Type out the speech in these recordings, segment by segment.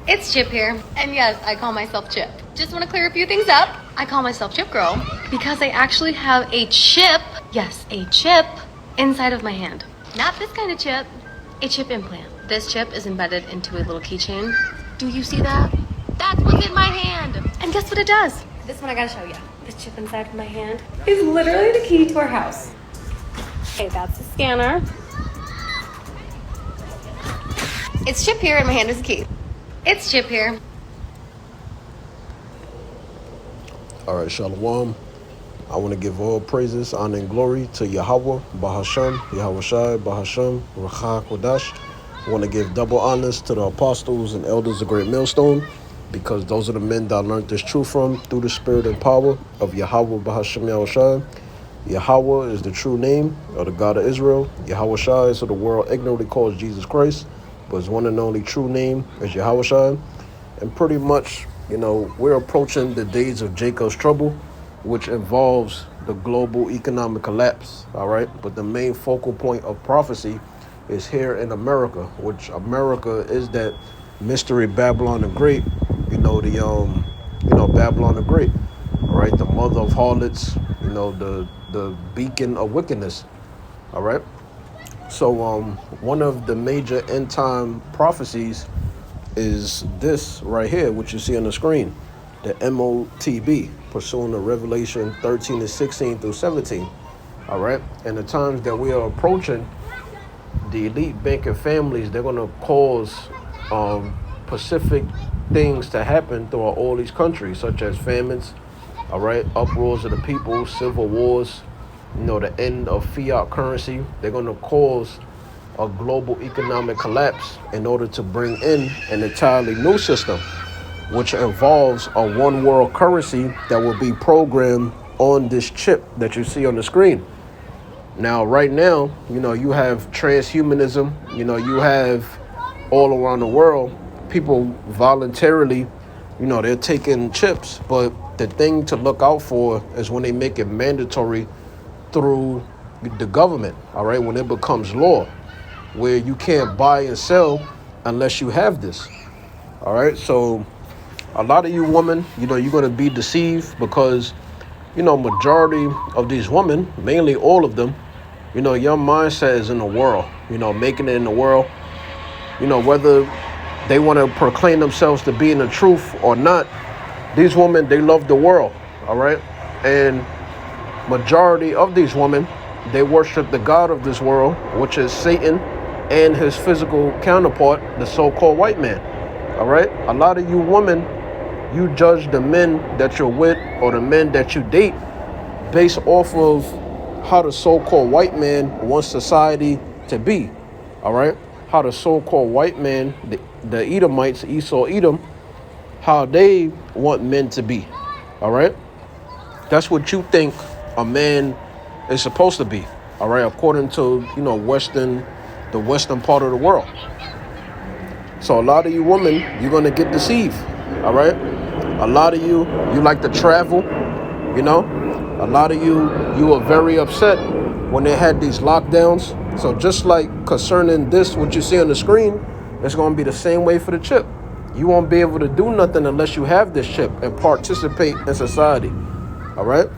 It's Chip here. And yes, I call myself Chip. Just want to clear a few things up. I call myself Chip Girl because I actually have a chip, yes, a chip, inside of my hand. Not this kind of chip, a chip implant. This chip is embedded into a little keychain. Do you see that? That's what's in my hand. And guess what it does? This one I gotta show you. This chip inside of my hand is literally the key to our house. Okay, that's the scanner. It's Chip here and my hand is the key. It's Chip here. All right, Shalom. I want to give all praises, honor, and glory to Yahweh, Bahasham, Yahweh Shai, Bahasham, Rachah Kodash. I want to give double honors to the apostles and elders of Great Millstone, because those are the men that I learned this truth from through the spirit and power of Yahweh, Bahasham, Yahweh Shai. Yahweh is the true name of the God of Israel. Yahweh Shai is of the world ignorantly calls Jesus Christ, but his one and only true name is Yahweh Shai. And pretty much, we're approaching the days of Jacob's trouble, which involves the global economic collapse, all right? But the main focal point of prophecy is here in America, which America is that mystery Babylon the Great, Babylon the Great, all right? The mother of harlots, the beacon of wickedness, all right? So one of the major end time prophecies is this right here, which you see on the screen, the MOTB, pursuing the Revelation 13 to 16 through 17. All right. And the times that we are approaching, the elite banking families, they're going to cause specific things to happen throughout all these countries, such as famines, all right, uproars of the people, civil wars, the end of fiat currency. They're going to cause a global economic collapse in order to bring in an entirely new system, which involves a one world currency that will be programmed on this chip that you see on the screen. Now, right now, you have transhumanism, you have all around the world, people voluntarily, they're taking chips. But the thing to look out for is when they make it mandatory through the government, all right, when it becomes law, where you can't buy and sell unless you have this. All right. So a lot of you women, you're going to be deceived because, majority of these women, mainly all of them, your mindset is in the world, making it in the world, whether they want to proclaim themselves to be in the truth or not. These women, they love the world. All right. And majority of these women, they worship the God of this world, which is Satan, and his physical counterpart, the so-called white man. All right. A lot of you women, you judge the men that you're with or the men that you date based off of how the so-called white man wants society to be. All right. How the so-called white man, the Edomites, Esau, Edom, how they want men to be. All right. That's what you think a man is supposed to be. All right. According to, the western part of the world. So a lot of you women, you're going to get deceived. All right. A lot of you like to travel. A lot of you are very upset when they had these lockdowns. So just like concerning this, what you see on the screen, it's going to be the same way for the chip. You won't be able to do nothing unless you have this chip and participate in society. All right.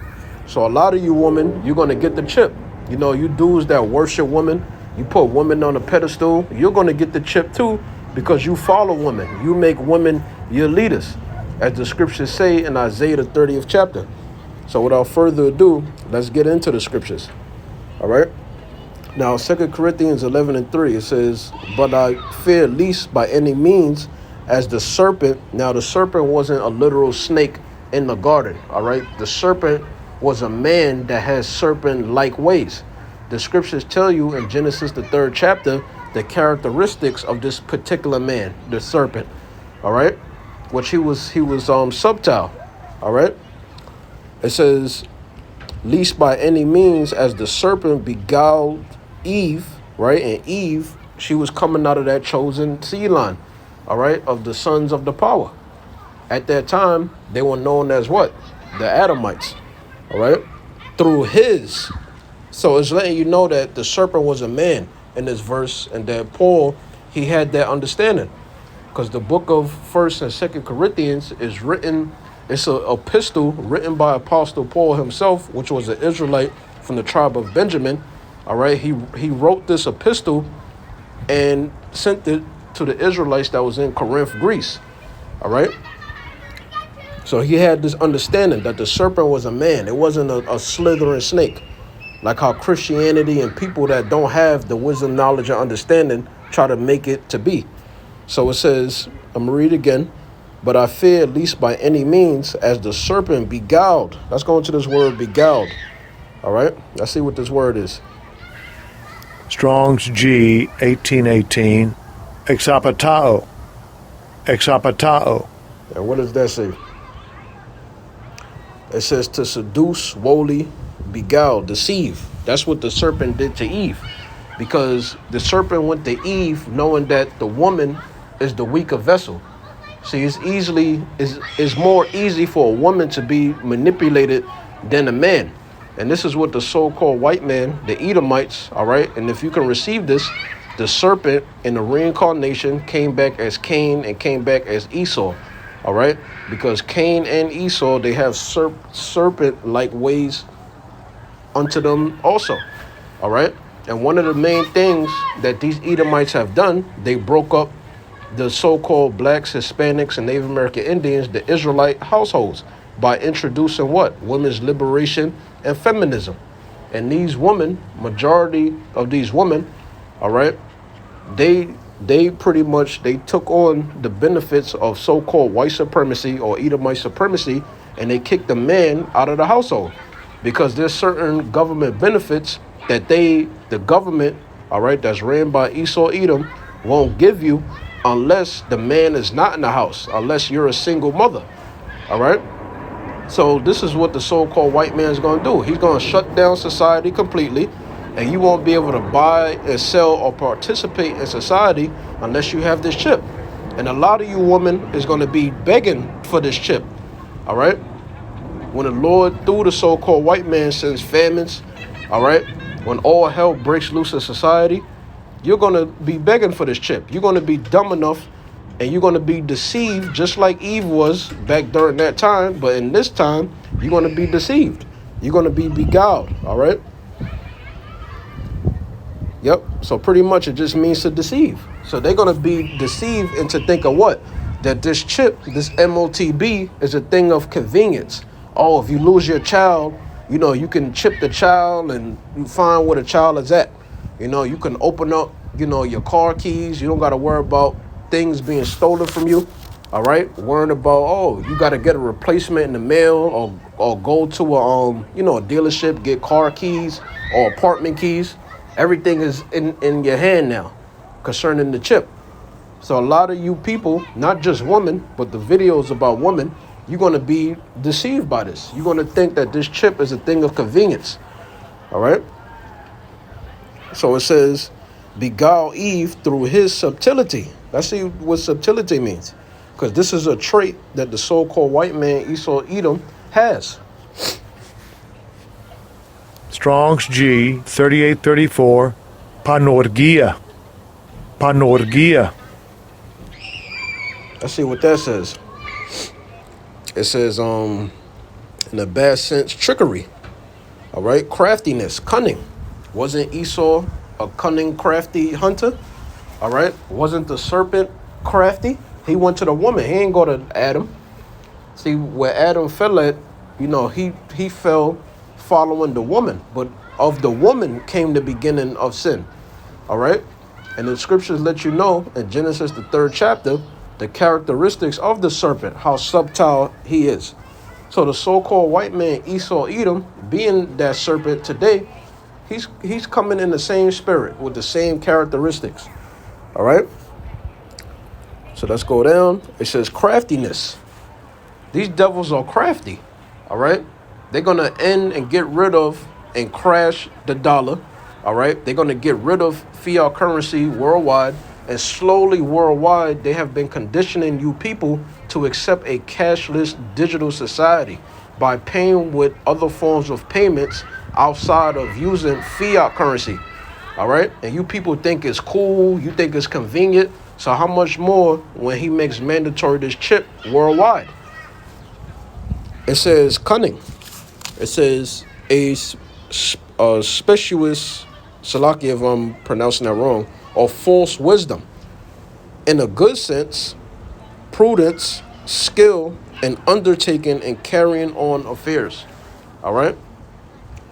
So a lot of you women, you're going to get the chip. You dudes that worship women, you put women on a pedestal, you're going to get the chip too, because you follow women. You make women your leaders, as the scriptures say in Isaiah the 30th chapter. So without further ado, let's get into the scriptures. All right. Now, 2 Corinthians 11:3, it says, "But I fear least by any means as the serpent." Now, the serpent wasn't a literal snake in the garden. All right. The serpent was a man that has serpent-like ways. The scriptures tell you in Genesis, the 3rd chapter, the characteristics of this particular man, the serpent. All right. Which he was subtile. All right. It says, "Least by any means as the serpent beguiled Eve," right? And Eve, she was coming out of that chosen seed line, all right, of the sons of the power. At that time, they were known as what? The Adamites, all right? Through his. So it's letting you know that the serpent was a man in this verse, and that Paul, he had that understanding. Because the book of 1st and 2nd Corinthians is written, it's an epistle written by Apostle Paul himself, which was an Israelite from the tribe of Benjamin. All right, he wrote this epistle and sent it to the Israelites that was in Corinth, Greece. All right. So he had this understanding that the serpent was a man. It wasn't a slithering snake, like how Christianity and people that don't have the wisdom, knowledge, and understanding try to make it to be. So it says, I'm going to read again. But I fear least by any means as the serpent beguiled. Let's go into this word beguiled. All right. Let's see what this word is. Strong's G 1818. Exapatao. Exapatao. And what does that say? It says to seduce, wholly, beguile, deceive. That's what the serpent did to Eve. Because the serpent went to Eve knowing that the woman is the weaker vessel. See, it's more easy for a woman to be manipulated than a man. And this is what the so-called white man, the Edomites, all right? And if you can receive this, the serpent in the reincarnation came back as Cain and came back as Esau, all right? Because Cain and Esau, they have serpent-like ways unto them also, all right? And one of the main things that these Edomites have done, they broke up the so-called blacks, Hispanics, and Native American Indians, the Israelite households, by introducing what? Women's liberation and feminism. And these women, majority of these women, all right, they pretty much, they took on the benefits of so-called white supremacy or Edomite supremacy, and they kicked the man out of the household. Because there's certain government benefits that the government, all right, that's ran by Esau Edom, won't give you unless the man is not in the house, unless you're a single mother, all right? So this is what the so-called white man is going to do. He's going to shut down society completely, and you won't be able to buy and sell or participate in society unless you have this chip. And a lot of you women is going to be begging for this chip, all right? When the Lord, through the so-called white man, sends famines, all right, when all hell breaks loose in society, you're going to be begging for this chip. You're going to be dumb enough and you're going to be deceived just like Eve was back during that time. But in this time, you're going to be deceived. You're going to be beguiled, all right? Yep. So pretty much it just means to deceive. So they're going to be deceived into thinking what? That this chip, this MOTB, is a thing of convenience. Oh, if you lose your child, you know, you can chip the child and you find where the child is at. You know, you can open up, you know, your car keys. You don't got to worry about things being stolen from you. All right. Worrying about, oh, you got to get a replacement in the mail or go to a, you know, a dealership, get car keys or apartment keys. Everything is in your hand now concerning the chip. So a lot of you people, not just women, but the videos about women, you're going to be deceived by this. You're going to think that this chip is a thing of convenience. All right. So it says, beguile Eve through his subtlety. Let's see what subtlety means. Because this is a trait that the so-called white man, Esau Edom, has. Strong's G 3834. Panorgia. Panorgia. Let's see what that says. It says, in a bad sense, trickery. All right, craftiness, cunning. Wasn't Esau a cunning, crafty hunter? All right, wasn't the serpent crafty? He went to the woman. He ain't go to Adam. See, where Adam fell at, you know, he fell following the woman. But of the woman came the beginning of sin. All right, and the scriptures let you know in Genesis, the 3rd chapter, the characteristics of the serpent, how subtle he is. So the so-called white man, Esau Edom, being that serpent today, he's coming in the same spirit with the same characteristics. All right. So let's go down. It says craftiness. These devils are crafty. All right. They're going to end and get rid of and crash the dollar. All right. They're going to get rid of fiat currency worldwide. And slowly worldwide, they have been conditioning you people to accept a cashless digital society by paying with other forms of payments outside of using fiat currency. All right. And you people think it's cool. You think it's convenient. So how much more when he makes mandatory this chip worldwide? It says cunning. It says a specious, Salaki if I'm pronouncing that wrong, or false wisdom. In a good sense, prudence, skill, and undertaking and carrying on affairs. All right?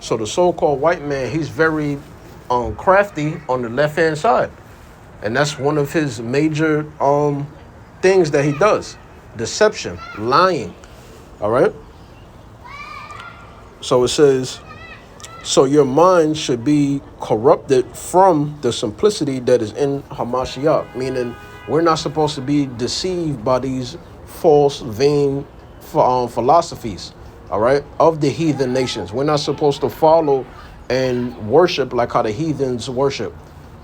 So the so-called white man, he's very crafty on the left-hand side. And that's one of his major things that he does. Deception, lying. All right? So it says, so your mind should be corrupted from the simplicity that is in Hamashiach, meaning we're not supposed to be deceived by these false, vain philosophies, all right, of the heathen nations. We're not supposed to follow and worship like how the heathens worship.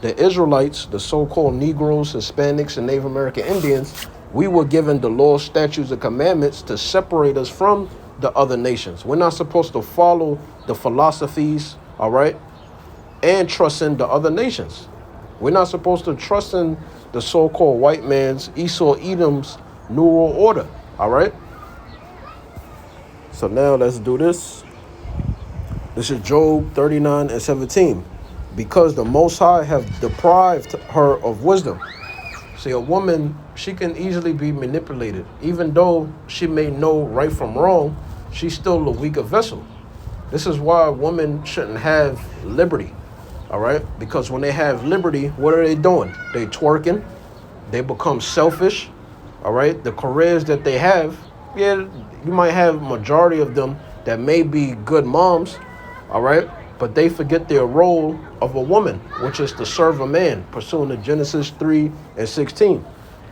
The Israelites, the so-called Negroes, Hispanics, and Native American Indians, we were given the law, statutes, and commandments to separate us from the other nations. We're not supposed to follow the philosophies, all right, and trust in the other nations. We're not supposed to trust in the so-called white man's Esau Edom's New World Order, all right? So now let's do this. This is Job 39 and 17. Because the Most High have deprived her of wisdom. See, a woman, she can easily be manipulated. Even though she may know right from wrong, she's still a weaker vessel. This is why women shouldn't have liberty, all right? Because when they have liberty, what are they doing? They twerking, they become selfish, all right? The careers that they have, yeah, you might have majority of them that may be good moms, all right? But they forget their role of a woman, which is to serve a man, pursuing to Genesis 3 and 16.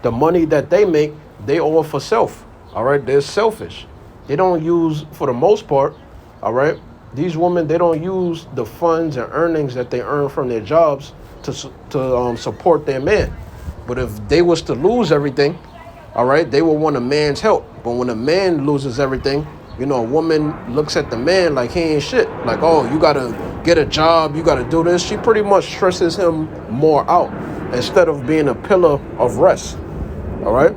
The money that they make, they all for self, all right? They're selfish. They don't use, for the most part, all right, these women, they don't use the funds and earnings that they earn from their jobs to support their man. But if they was to lose everything, all right, they will want a man's help. But when a man loses everything, you know, a woman looks at the man like he ain't shit. Like, oh, you got to get a job, you got to do this. She pretty much stresses him more out instead of being a pillar of rest, all right?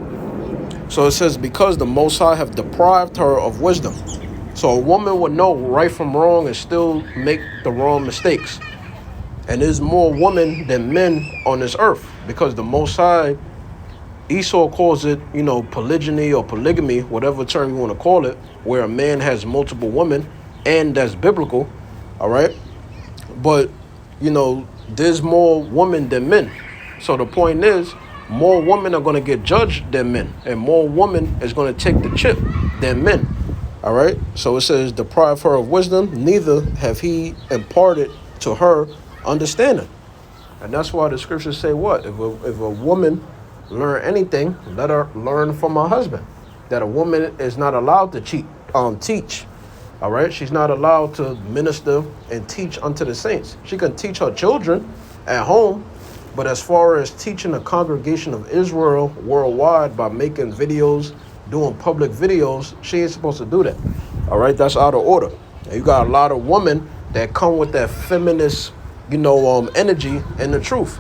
So it says, because the Most High have deprived her of wisdom. So a woman would know right from wrong and still make the wrong mistakes. And there's more women than men on this earth because the Most High, Esau calls it, you know, polygyny or polygamy, whatever term you want to call it, where a man has multiple women, and that's biblical, all right? But, you know, there's more women than men. So the point is, more women are going to get judged than men, and more women is going to take the chip than men, all right? So it says, deprive her of wisdom, neither have he imparted to her understanding. And that's why the scriptures say what? If a woman learn anything, let her learn from her husband. That a woman is not allowed to teach. All right? She's not allowed to minister and teach unto the saints. She can teach her children at home, but as far as teaching the congregation of Israel worldwide by making videos, doing public videos, she ain't supposed to do that. All right? That's out of order. And you got a lot of women that come with that feminist, you know, energy and the truth.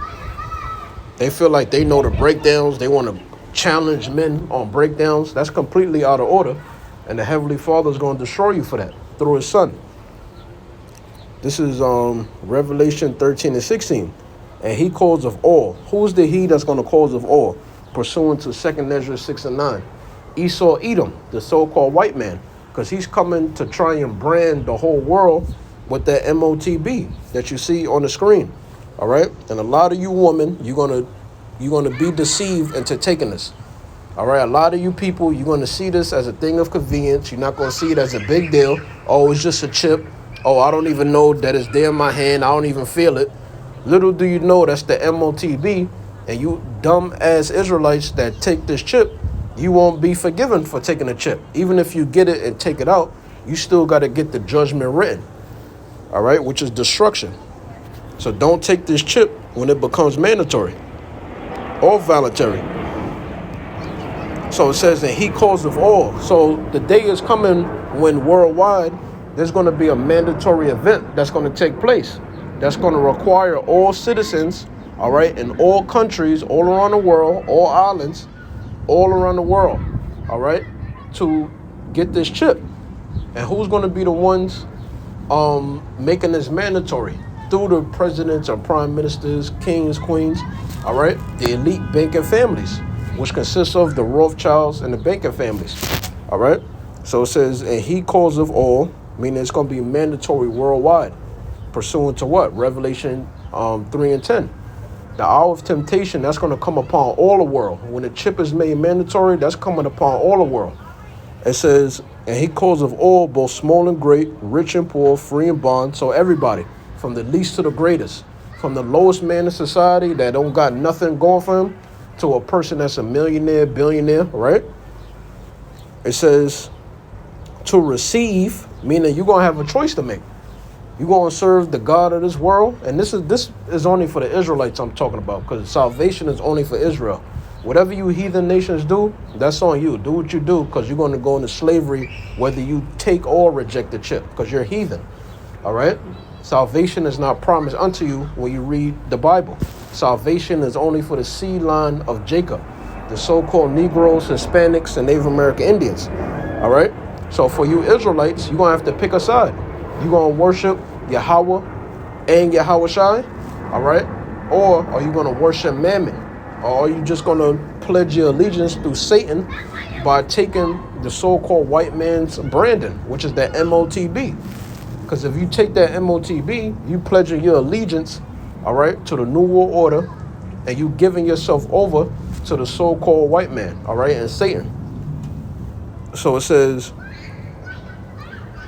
They feel like they know the breakdowns. They want to challenge men on breakdowns. That's completely out of order. And the Heavenly Father is going to destroy you for that through his son. This is Revelation 13 and 16. And he calls of all. Who's the he that's going to cause of all? Pursuant to 2 Ezra 6 and 9. Esau Edom, the so-called white man. Because he's coming to try and brand the whole world with that MOTB that you see on the screen. All right? And a lot of you women, you're gonna be deceived into taking this. All right? A lot of you people, you're going to see this as a thing of convenience. You're not going to see it as a big deal. Oh, it's just a chip. Oh, I don't even know that it's there in my hand. I don't even feel it. Little do you know that's the MOTB. And you dumb ass Israelites that take this chip, you won't be forgiven for taking a chip. Even if you get it and take it out, you still got to get the judgment written. All right? Which is destruction. So don't take this chip when it becomes mandatory or voluntary. So it says that he calls of all. So the day is coming when worldwide there's going to be a mandatory event that's going to take place. That's going to require all citizens all right, in all countries, all around the world, all islands, all around the world, all right, to get this chip. And who's going to be the ones making this mandatory? Through the presidents or prime ministers, kings, queens, all right, the elite banking families, which consists of the Rothschilds and the banking families, all right. So it says, and he calls of all, meaning it's going to be mandatory worldwide, pursuant to what? Revelation 3 and 10. The hour of temptation, that's going to come upon all the world. When the chip is made mandatory, that's coming upon all the world. It says, and he calls of all, both small and great, rich and poor, free and bond. So everybody, from the least to the greatest, from the lowest man in society that don't got nothing going for him, to a person that's a millionaire, billionaire, right? It says, to receive, meaning you're going to have a choice to make. You're going to serve the God of this world. And this is only for the Israelites I'm talking about, because salvation is only for Israel. Whatever you heathen nations do, that's on you. Do what you do, because you're going to go into slavery whether you take or reject the chip, because you're heathen. All right? Salvation is not promised unto you when you read the Bible. Salvation is only for the seed line of Jacob, the so-called Negroes, Hispanics, and Native American Indians. All right? So for you Israelites, you're going to have to pick a side. You're going to worship Yahweh and Yahweh Shai, all right? Or are you going to worship Mammon? Or are you just going to pledge your allegiance through Satan by taking the so-called white man's branding, which is that MOTB? Because if you take that MOTB, you pledging your allegiance, all right, to the New World Order, and you giving yourself over to the so-called white man, all right, and Satan. So it says,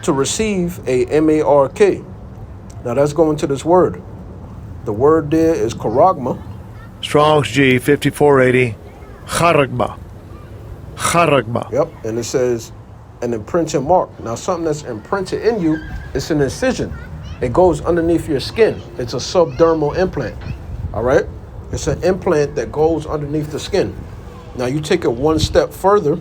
to receive a MARK. Now that's going to this word. The word there is charagma. Strong's G 5480. Charagma. Charagma. Yep, and it says an imprinted mark. Now something that's imprinted in you, it's an incision. It goes underneath your skin. It's a subdermal implant. All right? It's an implant that goes underneath the skin. Now you take it one step further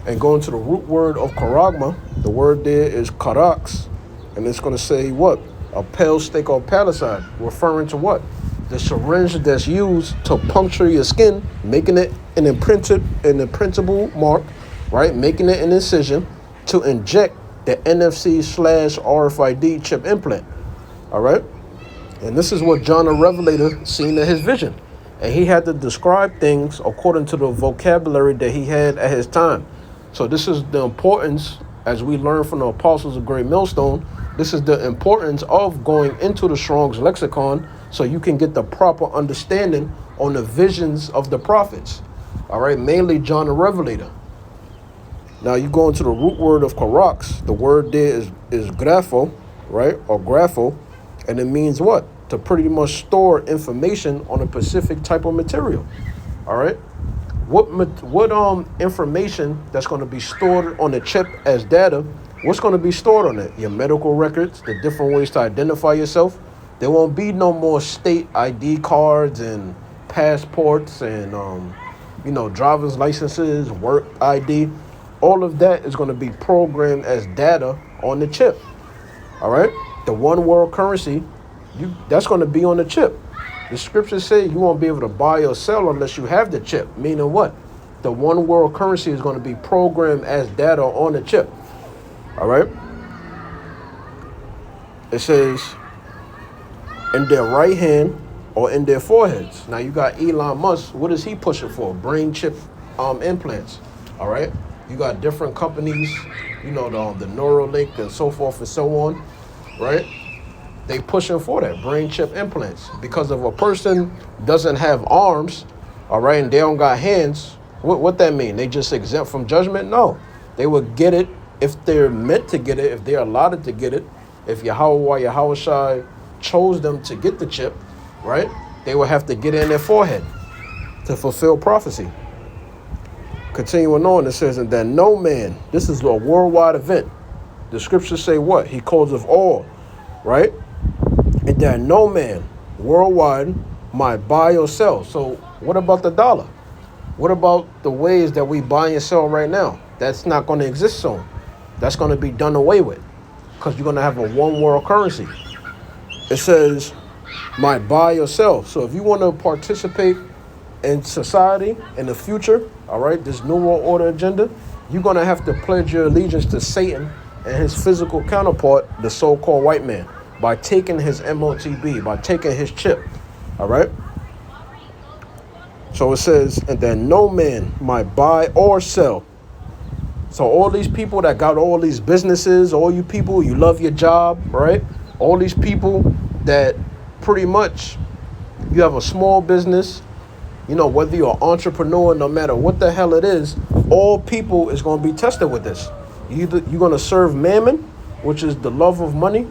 and go into the root word of charagma. The word there is karax, and it's going to say what? A pale stick or palicide, referring to what? The syringe that's used to puncture your skin, making it an imprintable mark, right? Making it an incision to inject the NFC/RFID chip implant, all right? And this is what John the Revelator seen in his vision. And he had to describe things according to the vocabulary that he had at his time. So this is the importance, as we learn from the apostles of Great Millstone, this is the importance of going into the Strong's lexicon so you can get the proper understanding on the visions of the prophets. All right, mainly John the Revelator. Now you go into the root word of karax. The word there is grapho, right, or grapho, and it means what? To pretty much store information on a specific type of material. All right. What information that's going to be stored on the chip as data? What's going to be stored on it? Your medical records, the different ways to identify yourself. There won't be no more state ID cards and passports and driver's licenses, work ID. All of that is going to be programmed as data on the chip. All right. The one world currency, that's going to be on the chip. The scriptures say you won't be able to buy or sell unless you have the chip. Meaning what? The one world currency is going to be programmed as data on the chip. All right. It says in their right hand or in their foreheads. Now you got Elon Musk. What is he pushing for? Brain chip implants. All right. You got different companies, the Neuralink and so forth and so on. Right. They pushing for that brain chip implants, because if a person doesn't have arms, all right, and they don't got hands, what that mean? They just exempt from judgment? No, they would get it if they're meant to get it, if they're allotted to get it. If Yahweh Shai chose them to get the chip, right? They would have to get it in their forehead to fulfill prophecy. Continuing on, it says, and that no man, this is a worldwide event. The scriptures say what? He calls of all, right? And that no man worldwide might buy or sell. So what about the dollar? What about the ways that we buy and sell right now? That's not going to exist soon. That's going to be done away with, because you're going to have a one world currency. It says, might buy or sell. So if you want to participate in society in the future, all right, this New World Order agenda, you're going to have to pledge your allegiance to Satan and his physical counterpart, the so-called white man, by taking his MOTB, by taking his chip, all right? So it says, and that no man might buy or sell. So all these people that got all these businesses, all you people, you love your job, right? All these people that pretty much you have a small business, you know, whether you're an entrepreneur, no matter what the hell it is, all people is going to be tested with this. Either you're going to serve mammon, which is the love of money,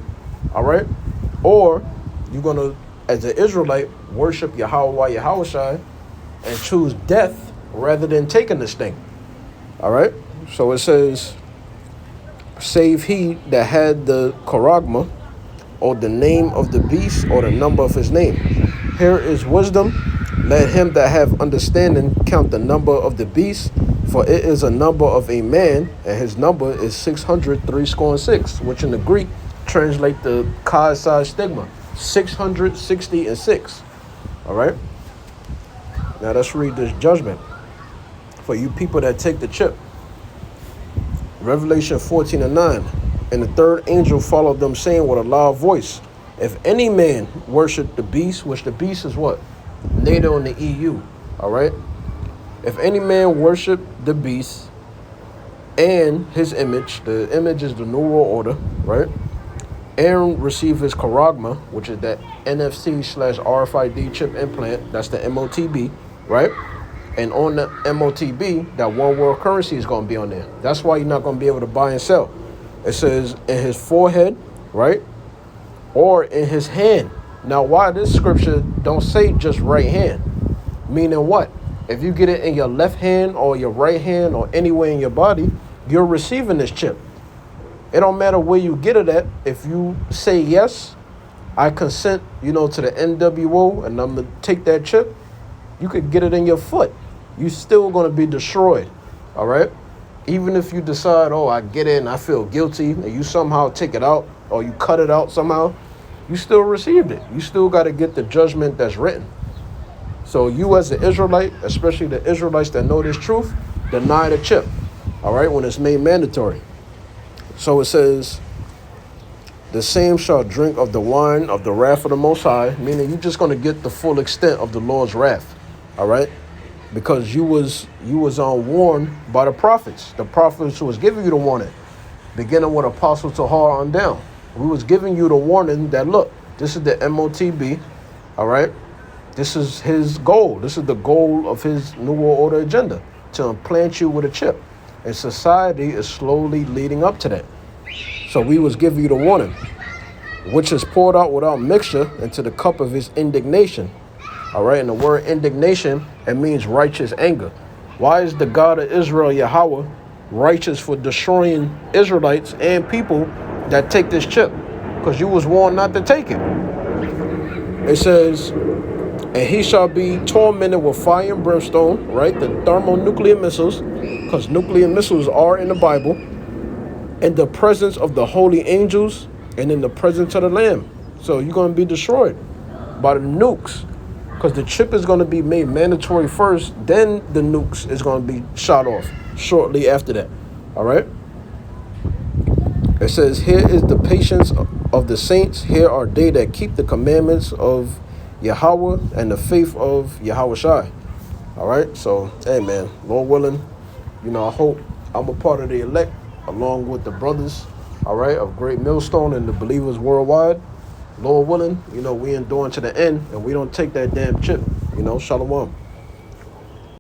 all right? Or you're going to, as an Israelite, worship Yahweh, Yahushai, and choose death rather than taking this thing, all right? So it says, save he that had the charagma, or the name of the beast, or the number of his name. Here is wisdom. Let him that have understanding count the number of the beast, for it is a number of a man, and his number is 666, which in the Greek translate the chi stigma, 666. All right. Now let's read this judgment for you people that take the chip. Revelation 14:9. And the third angel followed them, saying with a loud voice, if any man worship the beast, which the beast is what? NATO and the EU, all right? If any man worship the beast and his image, the image is the New World Order, right? And receive his charagma, which is that NFC/RFID chip implant, that's the MOTB, right? And on the MOTB, that one world currency is going to be on there. That's why you're not going to be able to buy and sell. It says in his forehead, right? Or in his hand. Now, why this scripture don't say just right hand? Meaning what? If you get it in your left hand or your right hand or anywhere in your body, you're receiving this chip. It don't matter where you get it at. If you say, yes, I consent, you know, to the NWO and I'm going to take that chip, you could get it in your foot. You still going to be destroyed, all right? Even if you decide, oh, I get it and I feel guilty, and you somehow take it out or you cut it out somehow, you still received it. You still got to get the judgment that's written. So you as an Israelite, especially the Israelites that know this truth, deny the chip, all right, when it's made mandatory. So it says, the same shall drink of the wine of the wrath of the Most High, meaning you're just going to get the full extent of the Lord's wrath, all right? Because you was warned by the prophets. The prophets who was giving you the warning, beginning with Apostle Tahar on down. We was giving you the warning that, look, this is the MOTB, all right? This is his goal. This is the goal of his New World Order agenda, to implant you with a chip. And society is slowly leading up to that. So we was giving you the warning, which is poured out without mixture into the cup of his indignation. All right, and the word indignation, it means righteous anger. Why is the God of Israel, Yahweh, righteous for destroying Israelites and people that take this chip? Because you was warned not to take it. It says, and he shall be tormented with fire and brimstone, right? The thermonuclear missiles, because nuclear missiles are in the Bible, in the presence of the holy angels and in the presence of the Lamb. So you're going to be destroyed by the nukes. Because the chip is going to be made mandatory first, then the nukes is going to be shot off shortly after that. All right? It says, here is the patience of the saints. Here are they that keep the commandments of Yahweh and the faith of Yahushai. All right? So, hey, man, Lord willing, you know, I hope I'm a part of the elect along with the brothers, all right, of Great Millstone and the believers worldwide. Lord willing, you know, we enduring to the end, and we don't take that damn chip. You know, Shalom.